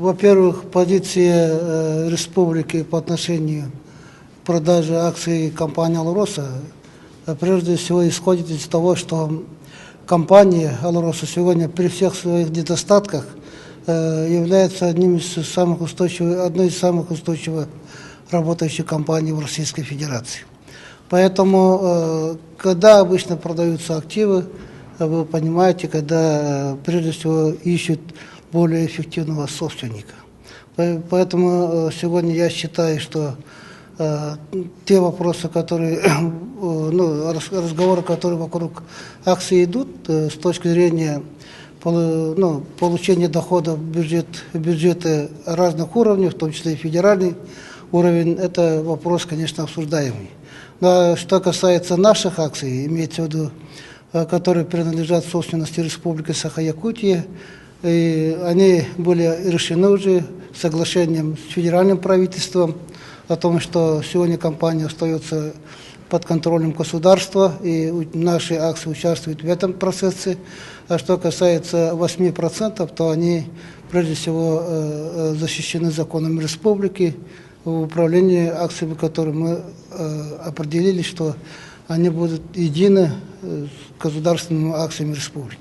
Во-первых, позиция республики по отношению к продаже акций компании «Алроса» прежде всего исходит из того, что компания «Алроса» сегодня при всех своих недостатках является одной из самых устойчиво работающих компаний в Российской Федерации. Поэтому, когда обычно продаются активы, вы понимаете, когда прежде всего ищут более эффективного собственника. Поэтому сегодня я считаю, что те вопросы, разговоры, которые вокруг акций идут, с точки зрения получения доходов в бюджеты разных уровней, в том числе и федеральный уровень, это вопрос, конечно, обсуждаемый. Но что касается наших акций, имеется в виду, которые принадлежат собственности Республики Саха-Якутия, и они были решены уже соглашением с федеральным правительством о том, что сегодня компания остается под контролем государства, и наши акции участвуют в этом процессе. А что касается 8%, то они прежде всего защищены законом республики в управлении акциями, которые мы определили, что они будут едины с государственными акциями республики.